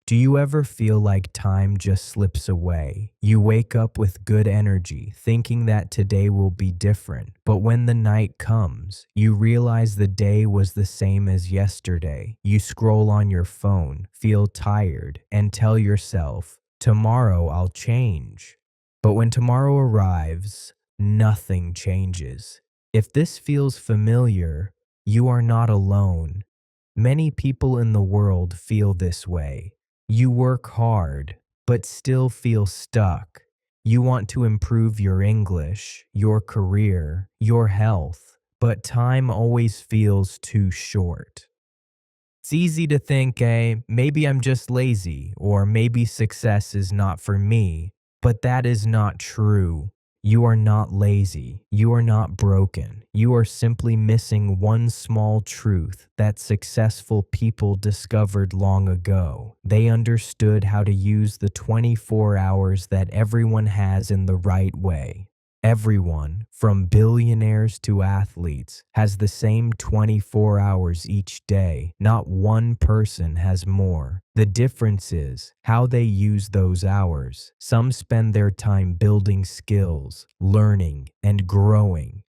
Do you ever feel like time just slips away? You wake up with good energy, thinking that today will be different. But when the night comes, you realize the day was the same as yesterday. You scroll on your phone, feel tired, and tell yourself, tomorrow I'll change. But when tomorrow arrives, nothing changes. If this feels familiar, you are not alone. Many people in the world feel this way. You work hard, but still feel stuck. You want to improve your English, your career, your health, but time always feels too short. It's easy to think, maybe I'm just lazy, or maybe success is not for me, but that is not true. You are not lazy. You are not broken. You are simply missing one small truth that successful people discovered long ago. They understood how to use the 24 hours that everyone has in the right way. Everyone, from billionaires to athletes, has the same 24 hours each day. Not one person has more. The difference is how they use those hours. Some spend their time building skills, learning, and growing.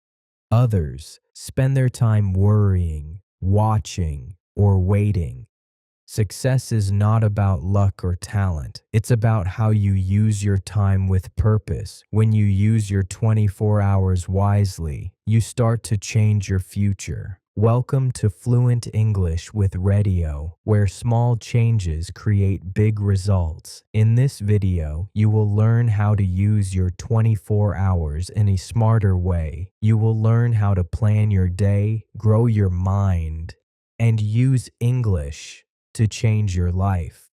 Others spend their time worrying, watching, or waiting. Success is not about luck or talent. It's about how you use your time with purpose. When you use your 24 hours wisely, you start to change your future. Welcome to Fluent English with Radio, where small changes create big results. In this video, you will learn how to use your 24 hours in a smarter way. You will learn how to plan your day, grow your mind, and use English to change your life.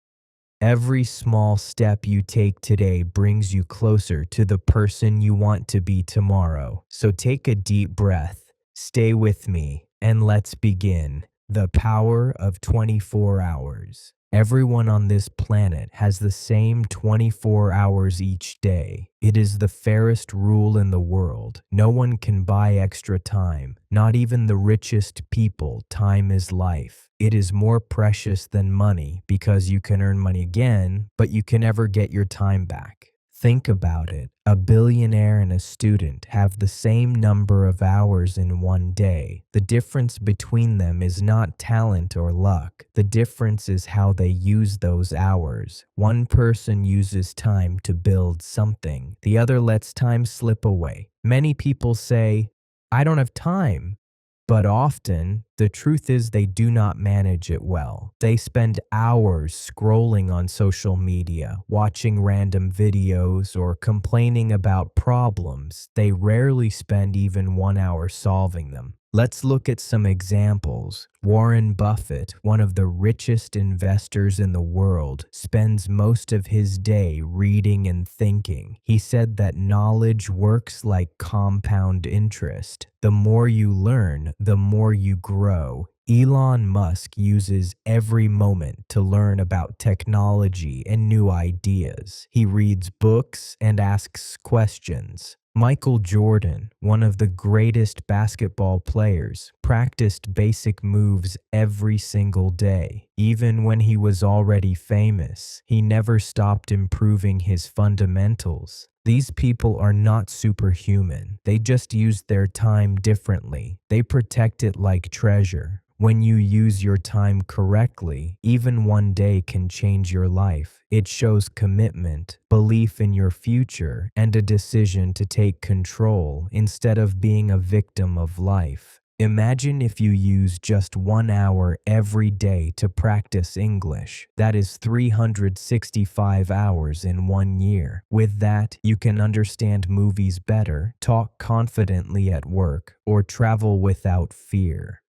Every small step you take today brings you closer to the person you want to be tomorrow. So take a deep breath, stay with me, and let's begin. The power of 24 hours. Everyone on this planet has the same 24 hours each day. It is the fairest rule in the world. No one can buy extra time. Not even the richest people. Time is life. It is more precious than money because you can earn money again, but you can never get your time back. Think about it. A billionaire and a student have the same number of hours in one day. The difference between them is not talent or luck. The difference is how they use those hours. One person uses time to build something. The other lets time slip away. Many people say, I don't have time. But often, the truth is they do not manage it well. They spend hours scrolling on social media, watching random videos, or complaining about problems. They rarely spend even 1 hour solving them. Let's look at some examples. Warren Buffett, one of the richest investors in the world, spends most of his day reading and thinking. He said that knowledge works like compound interest. The more you learn, the more you grow. Elon Musk uses every moment to learn about technology and new ideas. He reads books and asks questions. Michael Jordan, one of the greatest basketball players, practiced basic moves every single day. Even when he was already famous, he never stopped improving his fundamentals. These people are not superhuman. They just use their time differently. They protect it like treasure. When you use your time correctly, even one day can change your life. It shows commitment, belief in your future, and a decision to take control instead of being a victim of life. Imagine if you use just 1 hour every day to practice English. That is 365 hours in 1 year. With that, you can understand movies better, talk confidently at work, or travel without fear.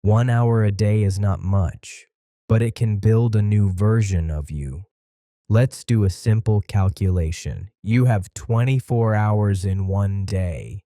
1 hour a day is not much, but it can build a new version of you. Let's do a simple calculation. You have 24 hours in one day.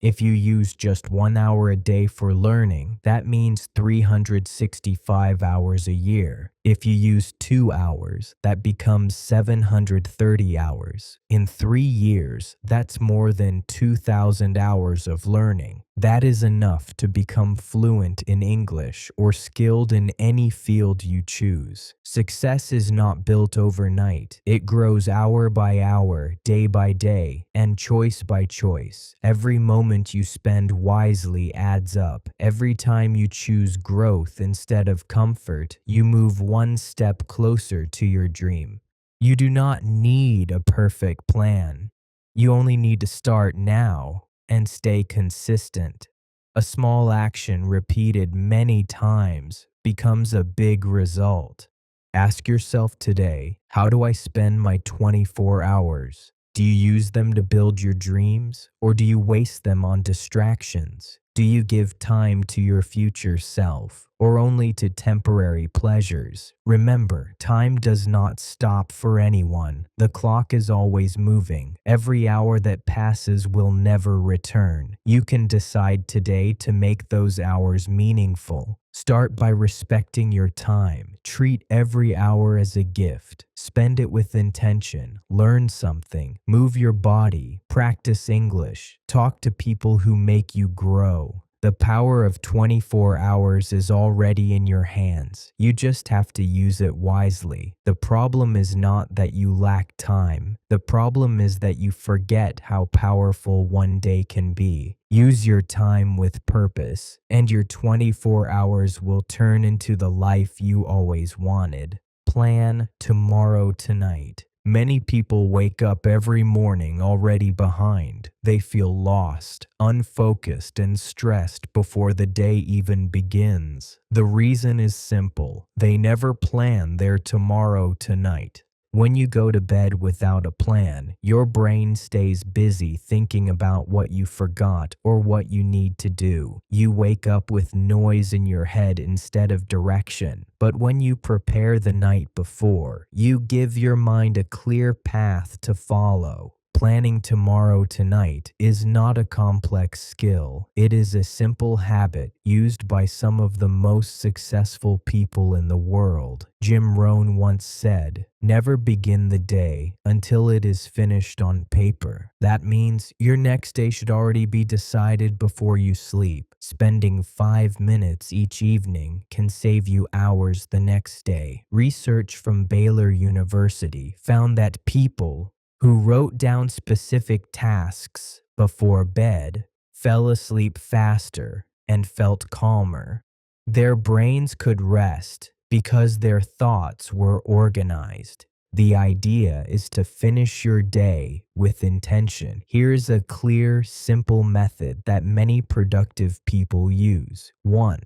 If you use just 1 hour a day for learning, that means 365 hours a year. If you use 2 hours, that becomes 730 hours. In 3 years, that's more than 2,000 hours of learning. That is enough to become fluent in English or skilled in any field you choose. Success is not built overnight. It grows hour by hour, day by day, and choice by choice. Every moment you spend wisely adds up. Every time you choose growth instead of comfort, you move one step closer to your dream. You do not need a perfect plan. You only need to start now and stay consistent. A small action repeated many times becomes a big result. Ask yourself today, how do I spend my 24 hours? Do you use them to build your dreams, or do you waste them on distractions? Do you give time to your future self, or only to temporary pleasures? Remember, time does not stop for anyone. The clock is always moving. Every hour that passes will never return. You can decide today to make those hours meaningful. Start by respecting your time. Treat every hour as a gift. Spend it with intention. Learn something. Move your body. Practice English. Talk to people who make you grow. The power of 24 hours is already in your hands. You just have to use it wisely. The problem is not that you lack time. The problem is that you forget how powerful one day can be. Use your time with purpose, and your 24 hours will turn into the life you always wanted. Plan tomorrow tonight. Many people wake up every morning already behind. They feel lost, unfocused, and stressed before the day even begins. The reason is simple. They never plan their tomorrow tonight. When you go to bed without a plan, your brain stays busy thinking about what you forgot or what you need to do. You wake up with noise in your head instead of direction. But when you prepare the night before, you give your mind a clear path to follow. Planning tomorrow tonight is not a complex skill. It is a simple habit used by some of the most successful people in the world. Jim Rohn once said, "Never begin the day until it is finished on paper." That means your next day should already be decided before you sleep. Spending 5 minutes each evening can save you hours the next day. Research from Baylor University found that people who wrote down specific tasks before bed fell asleep faster and felt calmer. Their brains could rest because their thoughts were organized. The idea is to finish your day with intention. Here's a clear, simple method that many productive people use. 1.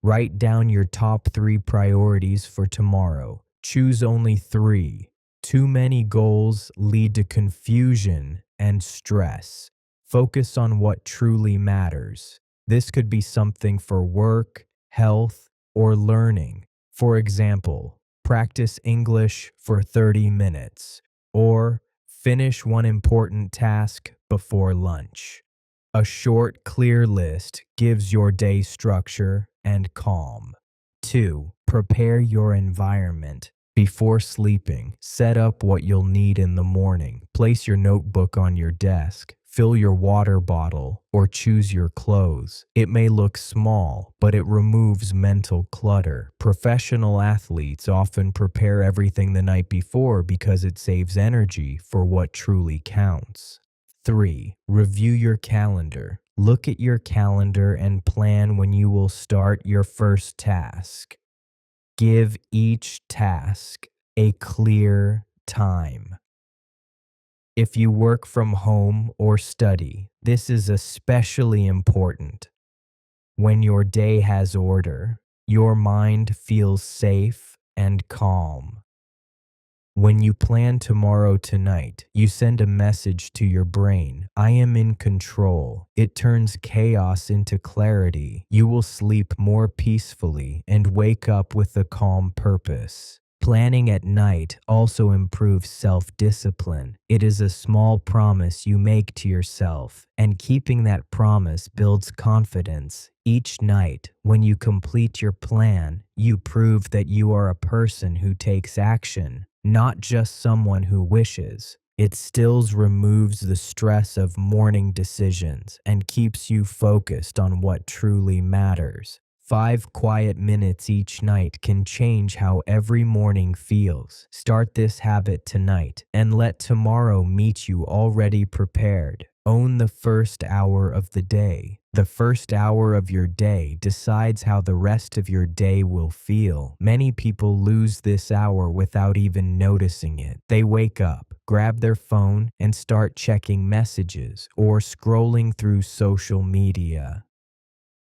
Write down your top 3 priorities for tomorrow. Choose only 3. Too many goals lead to confusion and stress. Focus on what truly matters. This could be something for work, health, or learning. For example, practice English for 30 minutes, or finish one important task before lunch. A short, clear list gives your day structure and calm. 2. Prepare your environment. Before sleeping, set up what you'll need in the morning. Place your notebook on your desk. Fill your water bottle, or choose your clothes. It may look small, but it removes mental clutter. Professional athletes often prepare everything the night before because it saves energy for what truly counts. 3. Review your calendar. Look at your calendar and plan when you will start your first task. Give each task a clear time. If you work from home or study, this is especially important. When your day has order, your mind feels safe and calm. When you plan tomorrow tonight, you send a message to your brain. I am in control. It turns chaos into clarity. You will sleep more peacefully and wake up with a calm purpose. Planning at night also improves self-discipline. It is a small promise you make to yourself, and keeping that promise builds confidence. Each night, when you complete your plan, you prove that you are a person who takes action, not just someone who wishes. It still removes the stress of morning decisions and keeps you focused on what truly matters. 5 quiet minutes each night can change how every morning feels. Start this habit tonight and let tomorrow meet you already prepared. Own the first hour of the day. The first hour of your day decides how the rest of your day will feel. Many people lose this hour without even noticing it. They wake up, grab their phone, and start checking messages or scrolling through social media.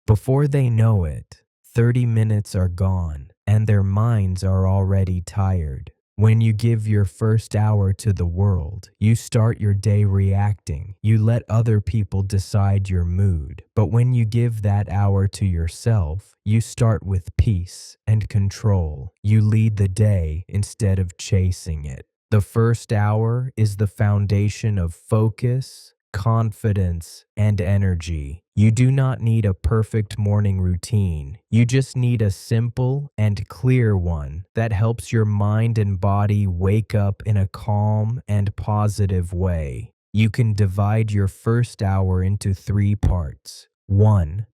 Before they know it, 30 minutes are gone and their minds are already tired. When you give your first hour to the world, you start your day reacting. You let other people decide your mood. But when you give that hour to yourself, you start with peace and control. You lead the day instead of chasing it. The first hour is the foundation of focus, confidence, and energy. You do not need a perfect morning routine. You just need a simple and clear one that helps your mind and body wake up in a calm and positive way. You can divide your first hour into 3 parts. 1.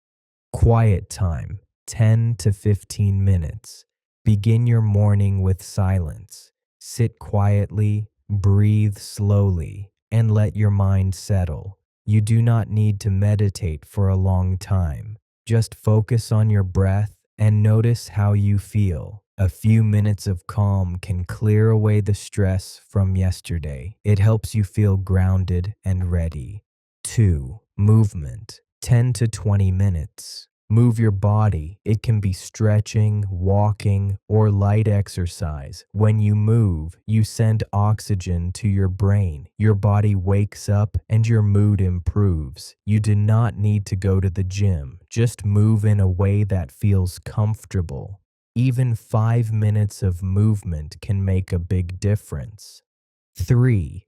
Quiet time, 10 to 15 minutes. Begin your morning with silence. Sit quietly, breathe slowly, and let your mind settle. You do not need to meditate for a long time. Just focus on your breath and notice how you feel. A few minutes of calm can clear away the stress from yesterday. It helps you feel grounded and ready. 2. Movement, 10 to 20 minutes. Move your body. It can be stretching, walking, or light exercise. When you move, you send oxygen to your brain. Your body wakes up and your mood improves. You do not need to go to the gym. Just move in a way that feels comfortable. Even 5 minutes of movement can make a big difference. 3.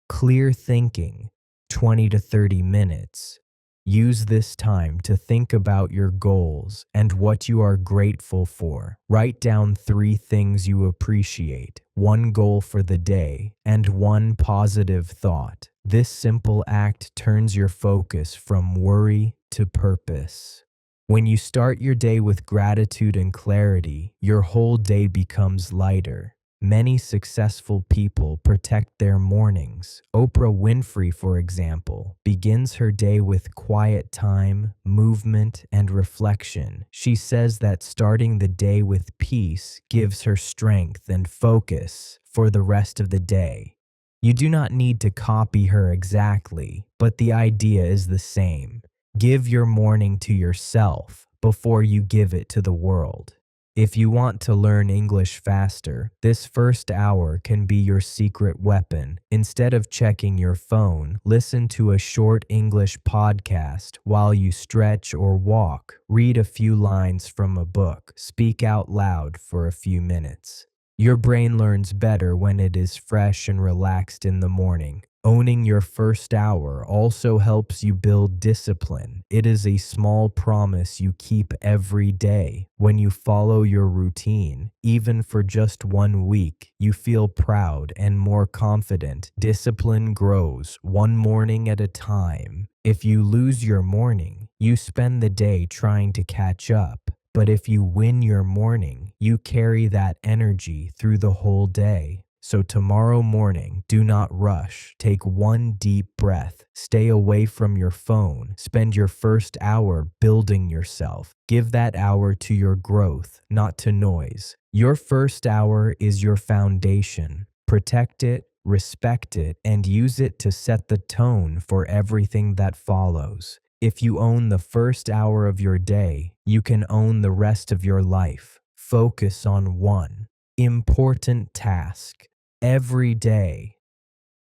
Clear thinking, 20 to 30 minutes. Use this time to think about your goals and what you are grateful for. Write down 3 things you appreciate, 1 goal for the day, and 1 positive thought. This simple act turns your focus from worry to purpose. When you start your day with gratitude and clarity, your whole day becomes lighter. Many successful people protect their mornings. Oprah Winfrey, for example, begins her day with quiet time, movement, and reflection. She says that starting the day with peace gives her strength and focus for the rest of the day. You do not need to copy her exactly, but the idea is the same. Give your morning to yourself before you give it to the world. If you want to learn English faster, this first hour can be your secret weapon. Instead of checking your phone, listen to a short English podcast while you stretch or walk. Read a few lines from a book. Speak out loud for a few minutes. Your brain learns better when it is fresh and relaxed in the morning. Owning your first hour also helps you build discipline. It is a small promise you keep every day. When you follow your routine, even for just 1 week, you feel proud and more confident. Discipline grows 1 morning at a time. If you lose your morning, you spend the day trying to catch up. But if you win your morning, you carry that energy through the whole day. So tomorrow morning, do not rush. Take 1 deep breath. Stay away from your phone. Spend your first hour building yourself. Give that hour to your growth, not to noise. Your first hour is your foundation. Protect it, respect it, and use it to set the tone for everything that follows. If you own the first hour of your day, you can own the rest of your life. Focus on 1 important task every day.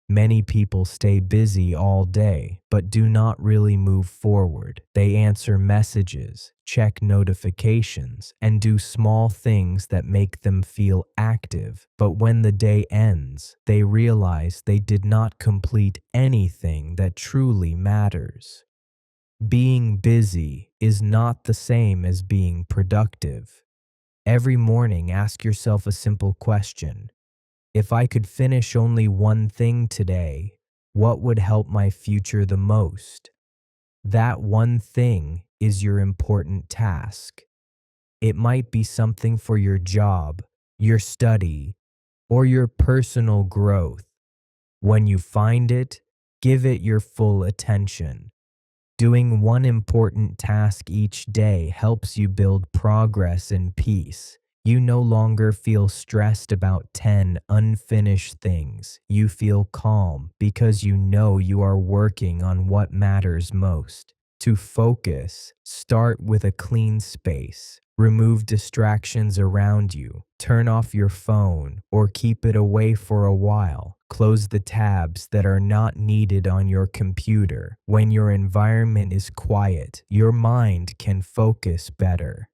Many people stay busy all day, but do not really move forward. They answer messages, check notifications, and do small things that make them feel active. But when the day ends, they realize they did not complete anything that truly matters. Being busy is not the same as being productive. Every morning, ask yourself a simple question. If I could finish only one thing today, what would help my future the most? That one thing is your important task. It might be something for your job, your study, or your personal growth. When you find it, give it your full attention. Doing one important task each day helps you build progress and peace. You no longer feel stressed about 10 unfinished things. You feel calm because you know you are working on what matters most. To focus, start with a clean space. Remove distractions around you. Turn off your phone or keep it away for a while. Close the tabs that are not needed on your computer. When your environment is quiet, your mind can focus better.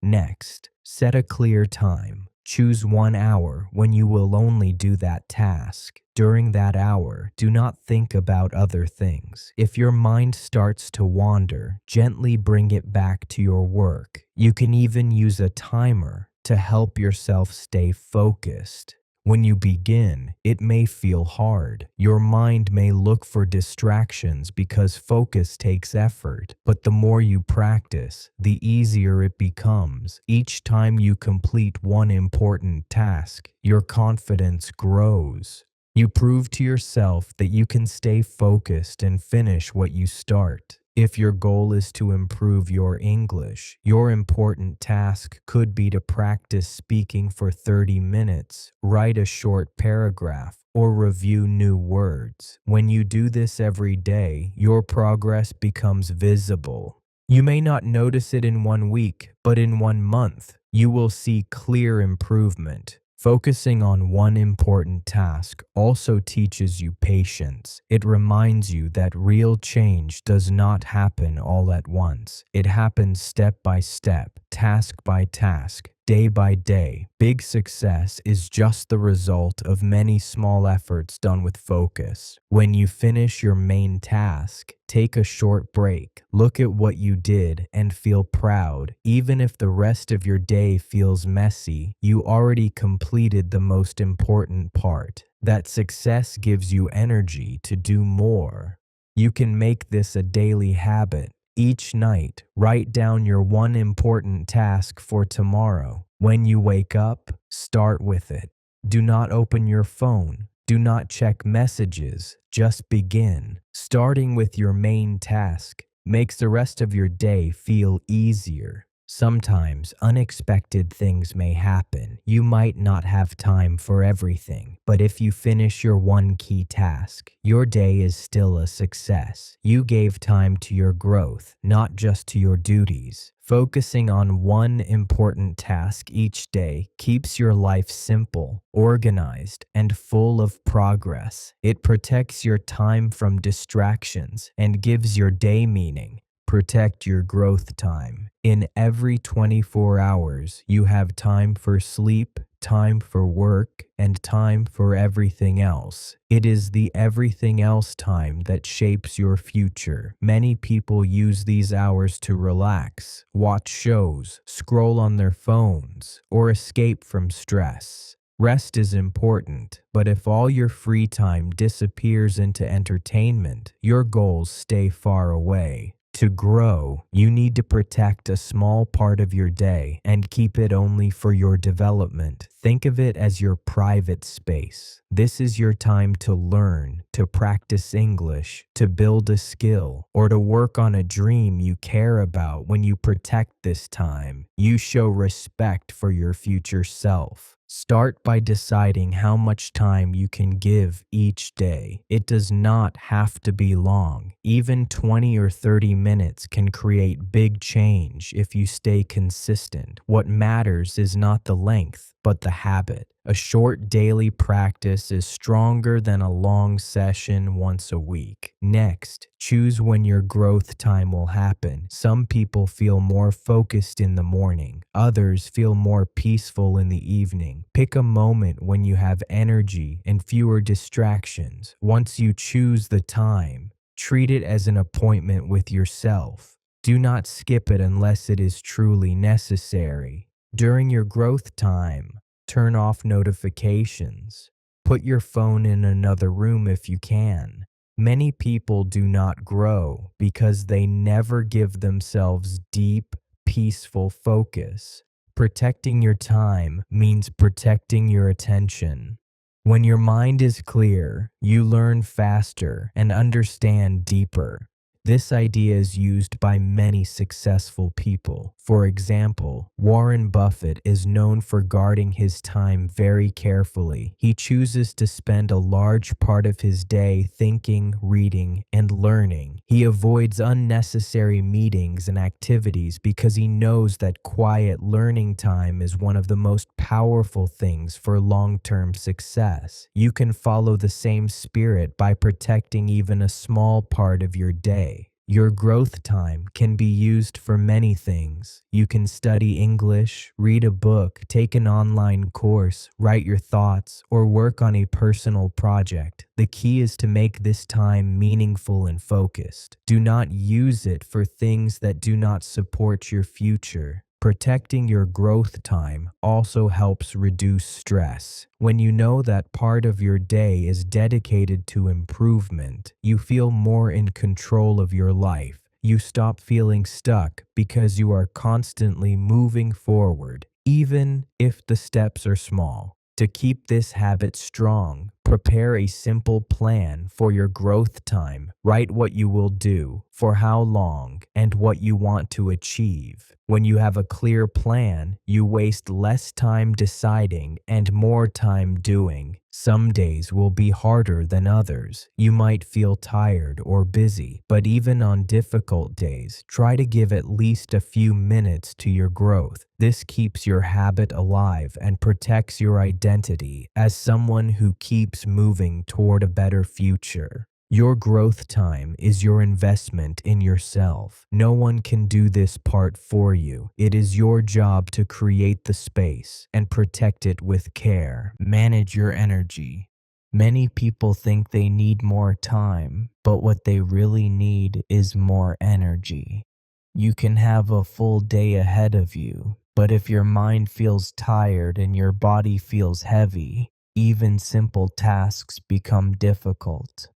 Next, set a clear time. Choose 1 hour when you will only do that task. During that hour, do not think about other things. If your mind starts to wander, gently bring it back to your work. You can even use a timer to help yourself stay focused. When you begin, it may feel hard. Your mind may look for distractions because focus takes effort. But the more you practice, the easier it becomes. Each time you complete one important task, your confidence grows. You prove to yourself that you can stay focused and finish what you start. If your goal is to improve your English, your important task could be to practice speaking for 30 minutes, write a short paragraph, or review new words. When you do this every day, your progress becomes visible. You may not notice it in 1 week, but in 1 month, you will see clear improvement. Focusing on one important task also teaches you patience. It reminds you that real change does not happen all at once. It happens step by step, task by task, day by day. Big success is just the result of many small efforts done with focus. When you finish your main task, take a short break, look at what you did, and feel proud. Even if the rest of your day feels messy, you already completed the most important part. That success gives you energy to do more. You can make this a daily habit. Each night, write down your one important task for tomorrow. When you wake up, start with it. Do not open your phone. Do not check messages. Just begin. Starting with your main task makes the rest of your day feel easier. Sometimes unexpected things may happen. You might not have time for everything, but if you finish your one key task, your day is still a success. You gave time to your growth, not just to your duties. Focusing on one important task each day keeps your life simple, organized, and full of progress. It protects your time from distractions and gives your day meaning. Protect your growth time. In every 24 hours, you have time for sleep, time for work, and time for everything else. It is the everything else time that shapes your future. Many people use these hours to relax, watch shows, scroll on their phones, or escape from stress. Rest is important, but if all your free time disappears into entertainment, your goals stay far away. To grow, you need to protect a small part of your day and keep it only for your development. Think of it as your private space. This is your time to learn, to practice English, to build a skill, or to work on a dream you care about. When you protect this time, you show respect for your future self. Start by deciding how much time you can give each day. It does not have to be long. Even 20 or 30 minutes can create big change if you stay consistent. What matters is not the length, but the habit. A short daily practice is stronger than a long session once a week. Next, choose when your growth time will happen. Some people feel more focused in the morning. Others feel more peaceful in the evening. Pick a moment when you have energy and fewer distractions. Once you choose the time, treat it as an appointment with yourself. Do not skip it unless it is truly necessary. During your growth time, turn off notifications. Put your phone in another room if you can. Many people do not grow because they never give themselves deep, peaceful focus. Protecting your time means protecting your attention. When your mind is clear, you learn faster and understand deeper. This idea is used by many successful people. For example, Warren Buffett is known for guarding his time very carefully. He chooses to spend a large part of his day thinking, reading, and learning. He avoids unnecessary meetings and activities because he knows that quiet learning time is one of the most powerful things for long-term success. You can follow the same spirit by protecting even a small part of your day. Your growth time can be used for many things. You can study English, read a book, take an online course, write your thoughts, or work on a personal project. The key is to make this time meaningful and focused. Do not use it for things that do not support your future. Protecting your growth time also helps reduce stress. When you know that part of your day is dedicated to improvement, you feel more in control of your life. You stop feeling stuck because you are constantly moving forward, even if the steps are small. To keep this habit strong, prepare a simple plan for your growth time. Write what you will do, for how long, and what you want to achieve. When you have a clear plan, you waste less time deciding and more time doing. Some days will be harder than others. You might feel tired or busy, but even on difficult days, try to give at least a few minutes to your growth. This keeps your habit alive and protects your identity as someone who keeps moving toward a better future. Your growth time is your investment in yourself. No one can do this part for you. It is your job to create the space and protect it with care. Manage your energy. Many people think they need more time, but what they really need is more energy. You can have a full day ahead of you, but if your mind feels tired and your body feels heavy, even simple tasks become difficult.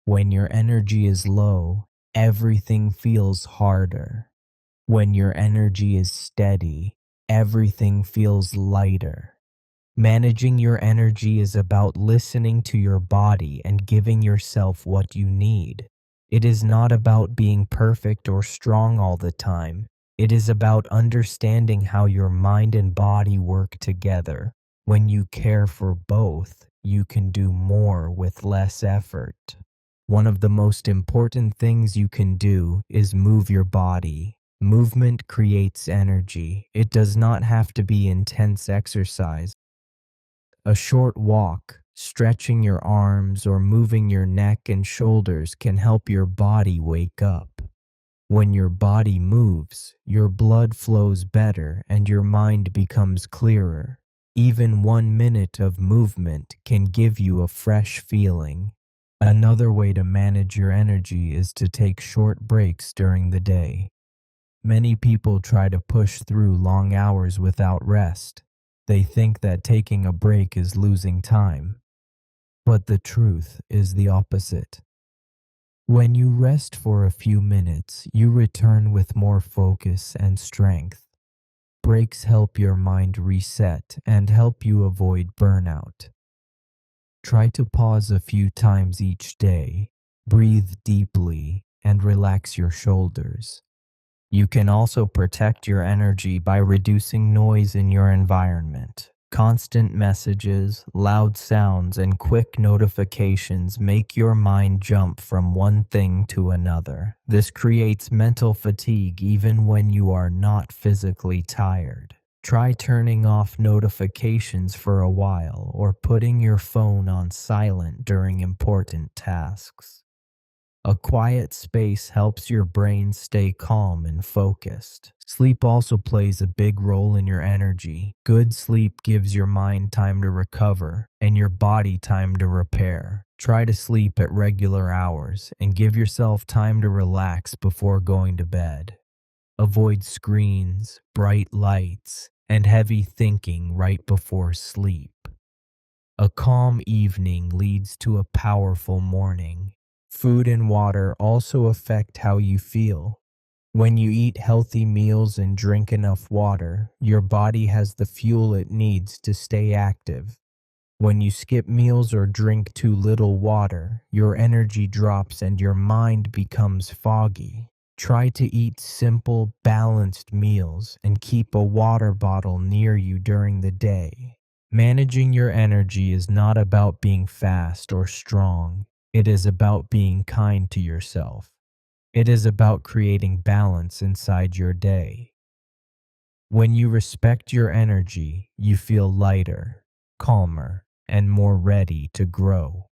When your energy is low, everything feels harder. When your energy is steady, everything feels lighter. Managing your energy is about listening to your body and giving yourself what you need. It is not about being perfect or strong all the time. It is about understanding how your mind and body work together. When you care for both, you can do more with less effort. One of the most important things you can do is move your body. Movement creates energy. It does not have to be intense exercise. A short walk, stretching your arms, or moving your neck and shoulders can help your body wake up. When your body moves, your blood flows better and your mind becomes clearer. Even 1 minute of movement can give you a fresh feeling. Another way to manage your energy is to take short breaks during the day. Many people try to push through long hours without rest. They think that taking a break is losing time. But the truth is the opposite. When you rest for a few minutes, you return with more focus and strength. Breaks help your mind reset and help you avoid burnout. Try to pause a few times each day, breathe deeply, and relax your shoulders. You can also protect your energy by reducing noise in your environment. Constant messages, loud sounds, and quick notifications make your mind jump from one thing to another. This creates mental fatigue even when you are not physically tired. Try turning off notifications for a while or putting your phone on silent during important tasks. A quiet space helps your brain stay calm and focused. Sleep also plays a big role in your energy. Good sleep gives your mind time to recover and your body time to repair. Try to sleep at regular hours and give yourself time to relax before going to bed. Avoid screens, bright lights, and heavy thinking right before sleep. A calm evening leads to a powerful morning. Food and water also affect how you feel. When you eat healthy meals and drink enough water, your body has the fuel it needs to stay active. When you skip meals or drink too little water, your energy drops and your mind becomes foggy. Try to eat simple, balanced meals and keep a water bottle near you during the day. Managing your energy is not about being fast or strong. It is about being kind to yourself. It is about creating balance inside your day. When you respect your energy, you feel lighter, calmer, and more ready to grow.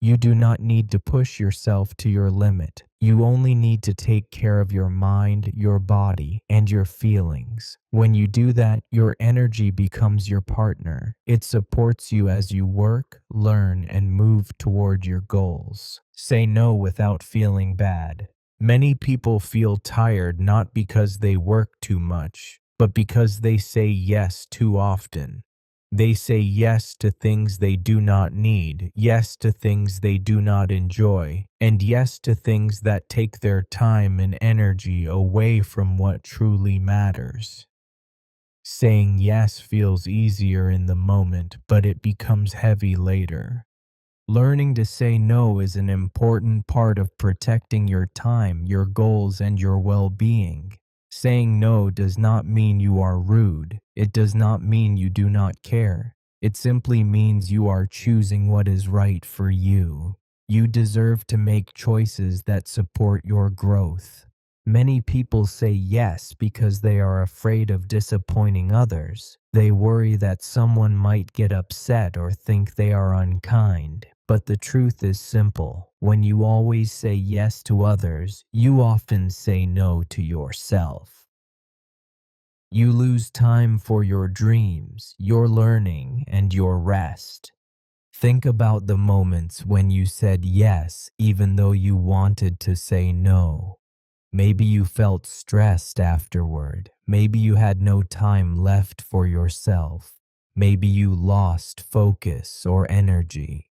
You do not need to push yourself to your limit. You only need to take care of your mind, your body, and your feelings. When you do that, your energy becomes your partner. It supports you as you work, learn, and move toward your goals. Say no without feeling bad. Many people feel tired not because they work too much, but because they say yes too often. They say yes to things they do not need, yes to things they do not enjoy, and yes to things that take their time and energy away from what truly matters. Saying yes feels easier in the moment, but it becomes heavy later. Learning to say no is an important part of protecting your time, your goals, and your well-being. Saying no does not mean you are rude. It does not mean you do not care. It simply means you are choosing what is right for you. You deserve to make choices that support your growth. Many people say yes because they are afraid of disappointing others. They worry that someone might get upset or think they are unkind. But the truth is simple. When you always say yes to others, you often say no to yourself. You lose time for your dreams, your learning, and your rest. Think about the moments when you said yes even though you wanted to say no. Maybe you felt stressed afterward. Maybe you had no time left for yourself. Maybe you lost focus or energy.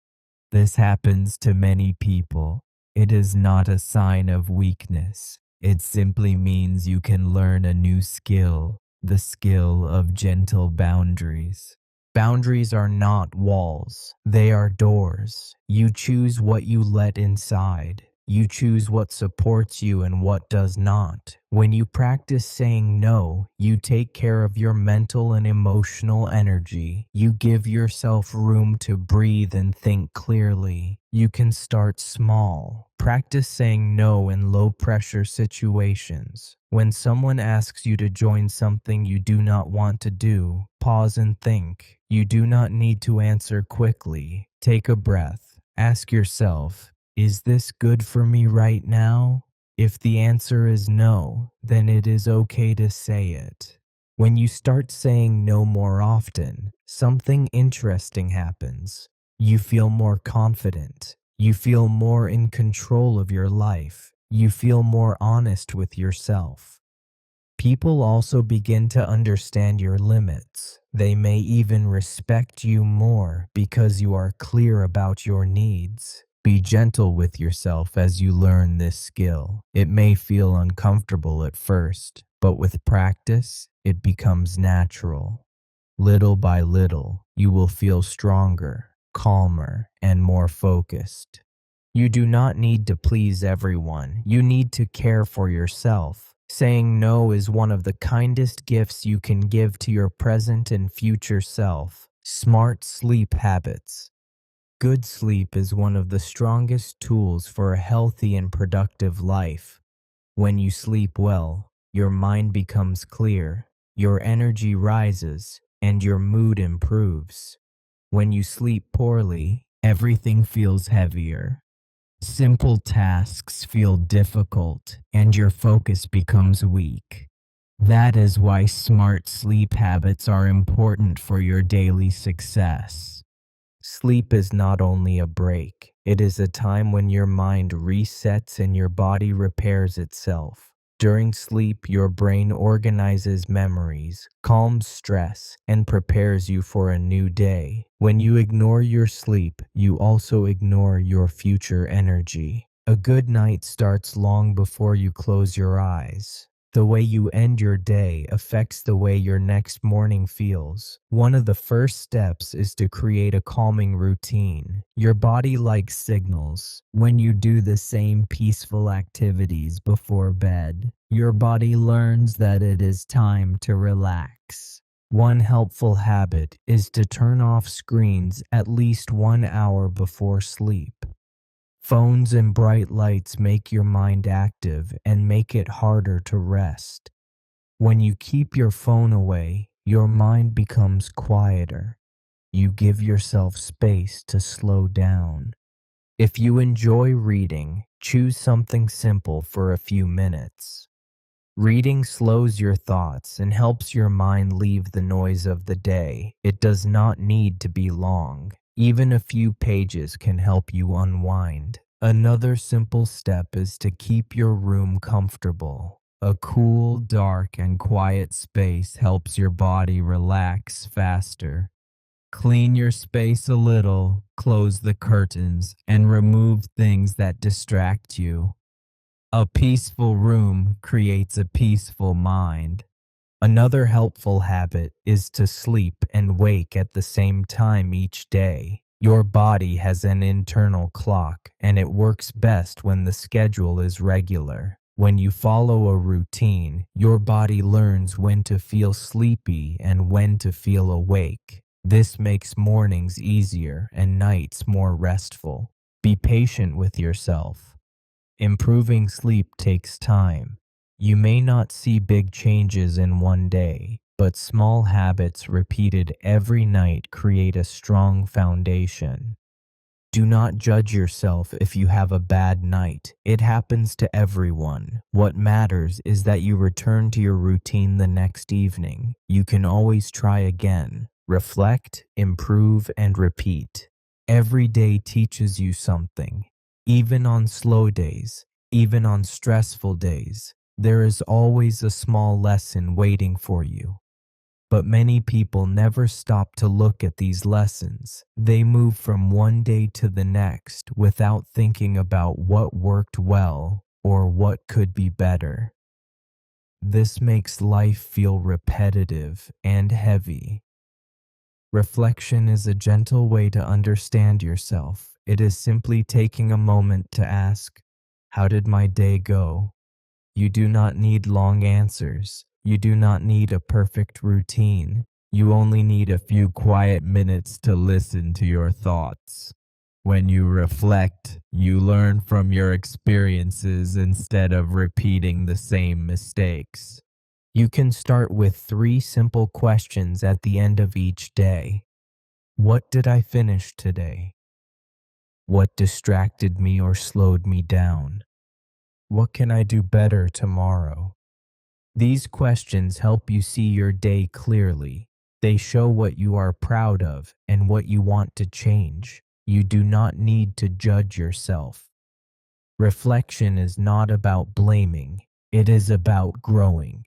This happens to many people. It is not a sign of weakness. It simply means you can learn a new skill, the skill of gentle boundaries. Boundaries are not walls, they are doors. You choose what you let inside. You choose what supports you and what does not. When you practice saying no, you take care of your mental and emotional energy. You give yourself room to breathe and think clearly. You can start small. Practice saying no in low-pressure situations. When someone asks you to join something you do not want to do, pause and think. You do not need to answer quickly. Take a breath. Ask yourself, is this good for me right now? If the answer is no, then it is okay to say it. When you start saying no more often, something interesting happens. You feel more confident. You feel more in control of your life. You feel more honest with yourself. People also begin to understand your limits. They may even respect you more because you are clear about your needs. Be gentle with yourself as you learn this skill. It may feel uncomfortable at first, but with practice, it becomes natural. Little by little, you will feel stronger, calmer, and more focused. You do not need to please everyone. You need to care for yourself. Saying no is one of the kindest gifts you can give to your present and future self. Smart sleep habits. Good sleep is one of the strongest tools for a healthy and productive life. When you sleep well, your mind becomes clear. your energy rises, and your mood improves. When you sleep poorly, everything feels heavier. Simple tasks feel difficult, and your focus becomes weak. That is why smart sleep habits are important for your daily success. Sleep is not only a break, it is a time when your mind resets and your body repairs itself. During sleep, your brain organizes memories, calms stress, and prepares you for a new day. When you ignore your sleep, you also ignore your future energy. A good night starts long before you close your eyes. The way you end your day affects the way your next morning feels. One of the first steps is to create a calming routine. Your body likes signals. When you do the same peaceful activities before bed, your body learns that it is time to relax. One helpful habit is to turn off screens at least 1 hour before sleep. Phones and bright lights make your mind active and make it harder to rest. When you keep your phone away, your mind becomes quieter. You give yourself space to slow down. If you enjoy reading, choose something simple for a few minutes. Reading slows your thoughts and helps your mind leave the noise of the day. It does not need to be long. Even a few pages can help you unwind. Another simple step is to keep your room comfortable. A cool, dark, and quiet space helps your body relax faster. Clean your space a little, close the curtains, and remove things that distract you. A peaceful room creates a peaceful mind. Another helpful habit is to sleep and wake at the same time each day. Your body has an internal clock, and it works best when the schedule is regular. When you follow a routine, your body learns when to feel sleepy and when to feel awake. This makes mornings easier and nights more restful. Be patient with yourself. Improving sleep takes time. You may not see big changes in one day, but small habits repeated every night create a strong foundation. Do not judge yourself if you have a bad night. It happens to everyone. What matters is that you return to your routine the next evening. You can always try again. Reflect, improve, and repeat. Every day teaches you something. Even on slow days, even on stressful days, there is always a small lesson waiting for you. But many people never stop to look at these lessons. They move from one day to the next without thinking about what worked well or what could be better. This makes life feel repetitive and heavy. Reflection is a gentle way to understand yourself. It is simply taking a moment to ask, how did my day go? You do not need long answers. You do not need a perfect routine. You only need a few quiet minutes to listen to your thoughts. When you reflect, you learn from your experiences instead of repeating the same mistakes. You can start with 3 simple questions at the end of each day. What did I finish today? What distracted me or slowed me down? What can I do better tomorrow? These questions help you see your day clearly. They show what you are proud of and what you want to change. You do not need to judge yourself. Reflection is not about blaming, it is about growing.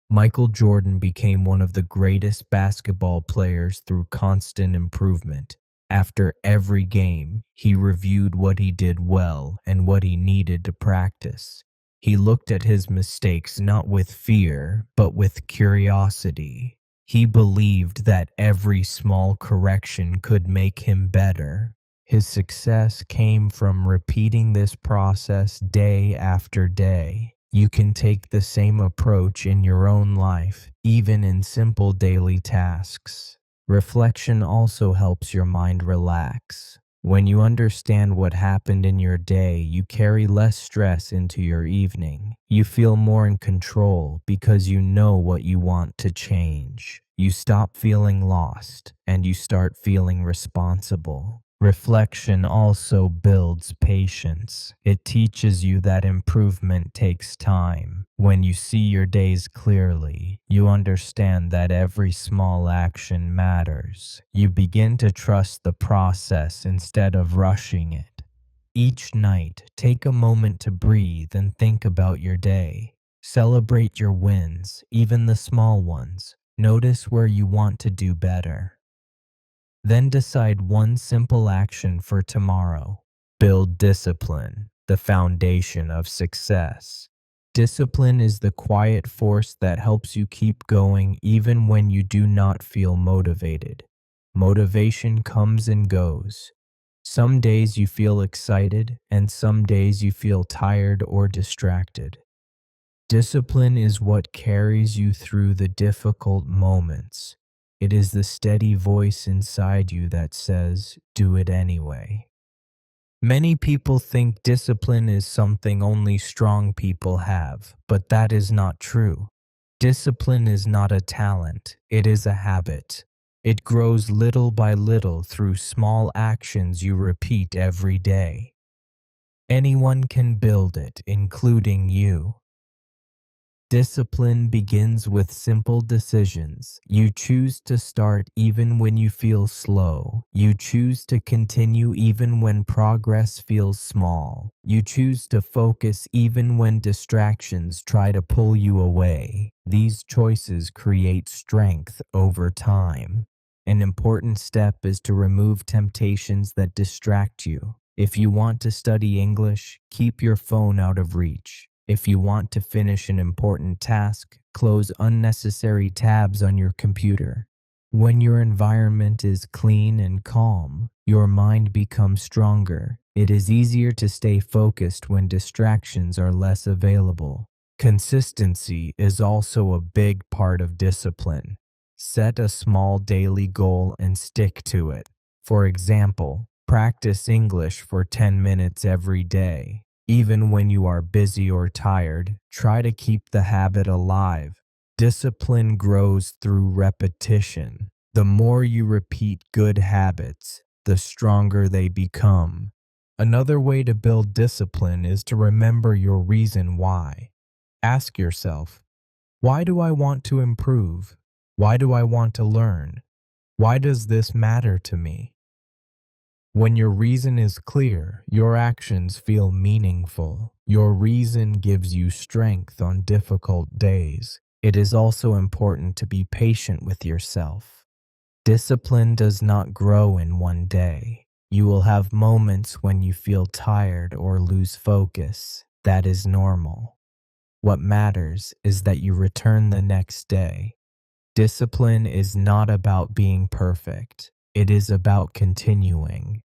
Michael Jordan became one of the greatest basketball players through constant improvement. After every game, he reviewed what he did well and what he needed to practice. He looked at his mistakes not with fear, but with curiosity. He believed that every small correction could make him better. His success came from repeating this process day after day. You can take the same approach in your own life, even in simple daily tasks. Reflection also helps your mind relax. When you understand what happened in your day, you carry less stress into your evening. You feel more in control because you know what you want to change. You stop feeling lost and you start feeling responsible. Reflection also builds patience. It teaches you that improvement takes time. When you see your days clearly, you understand that every small action matters. You begin to trust the process instead of rushing it. Each night, take a moment to breathe and think about your day. Celebrate your wins, even the small ones. Notice where you want to do better. Then decide one simple action for tomorrow. Build discipline, the foundation of success. Discipline is the quiet force that helps you keep going even when you do not feel motivated. Motivation comes and goes. Some days you feel excited, and some days you feel tired or distracted. Discipline is what carries you through the difficult moments. It is the steady voice inside you that says, do it anyway. Many people think discipline is something only strong people have, but that is not true. Discipline is not a talent, it is a habit. It grows little by little through small actions you repeat every day. Anyone can build it, including you. Discipline begins with simple decisions. You choose to start even when you feel slow. You choose to continue even when progress feels small. You choose to focus even when distractions try to pull you away. These choices create strength over time. An important step is to remove temptations that distract you. If you want to study English, keep your phone out of reach. If you want to finish an important task, close unnecessary tabs on your computer. When your environment is clean and calm, your mind becomes stronger. It is easier to stay focused when distractions are less available. Consistency is also a big part of discipline. Set a small daily goal and stick to it. For example, practice English for 10 minutes every day. Even when you are busy or tired, try to keep the habit alive. Discipline grows through repetition. The more you repeat good habits, the stronger they become. Another way to build discipline is to remember your reason why. Ask yourself, why do I want to improve? Why do I want to learn? Why does this matter to me? When your reason is clear, your actions feel meaningful. Your reason gives you strength on difficult days. It is also important to be patient with yourself. Discipline does not grow in one day. You will have moments when you feel tired or lose focus. That is normal. What matters is that you return the next day. Discipline is not about being perfect. It is about continuing.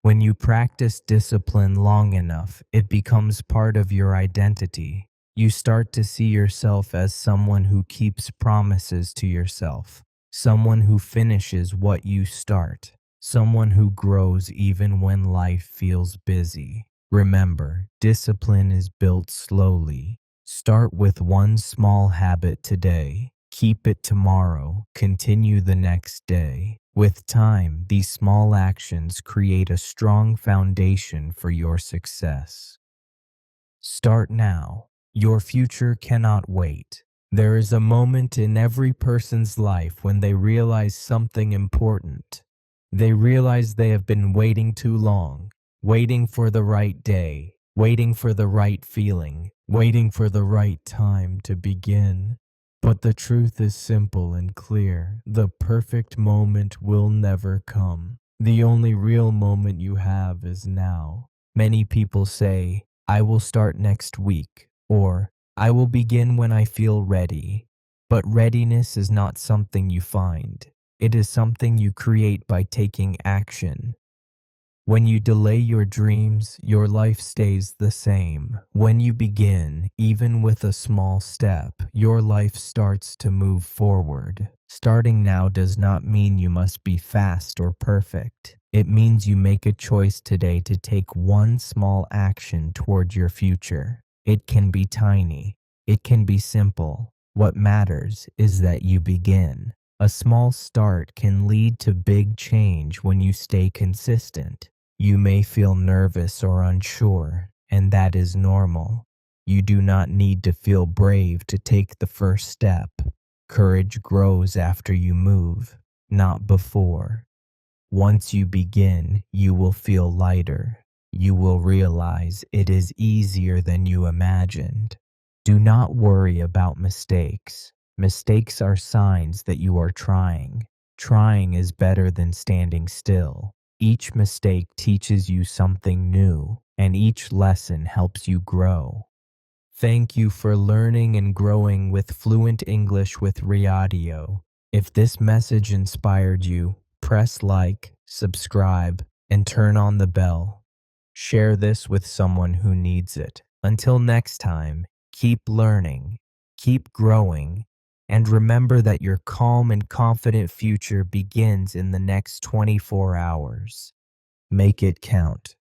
When you practice discipline long enough, it becomes part of your identity. You start to see yourself as someone who keeps promises to yourself, someone who finishes what you start, someone who grows even when life feels busy. Remember, discipline is built slowly. Start with one small habit today. Keep it tomorrow. Continue the next day. With time, these small actions create a strong foundation for your success. Start now. Your future cannot wait. There is a moment in every person's life when they realize something important. They realize they have been waiting too long, waiting for the right day, waiting for the right feeling, waiting for the right time to begin. But the truth is simple and clear. The perfect moment will never come. The only real moment you have is now. Many people say, I will start next week, or I will begin when I feel ready. But readiness is not something you find. It is something you create by taking action. When you delay your dreams, your life stays the same. When you begin, even with a small step, your life starts to move forward. Starting now does not mean you must be fast or perfect. It means you make a choice today to take one small action toward your future. It can be tiny. It can be simple. What matters is that you begin. A small start can lead to big change when you stay consistent. You may feel nervous or unsure, and that is normal. You do not need to feel brave to take the first step. Courage grows after you move, not before. Once you begin, you will feel lighter. You will realize it is easier than you imagined. Do not worry about mistakes. Mistakes are signs that you are trying. Trying is better than standing still. Each mistake teaches you something new, and each lesson helps you grow. Thank you for learning and growing with Fluent English with Riadio. If this message inspired you, press like, subscribe, and turn on the bell. Share this with someone who needs it. Until next time, keep learning, keep growing, and remember that your calm and confident future begins in the next 24 hours. Make it count.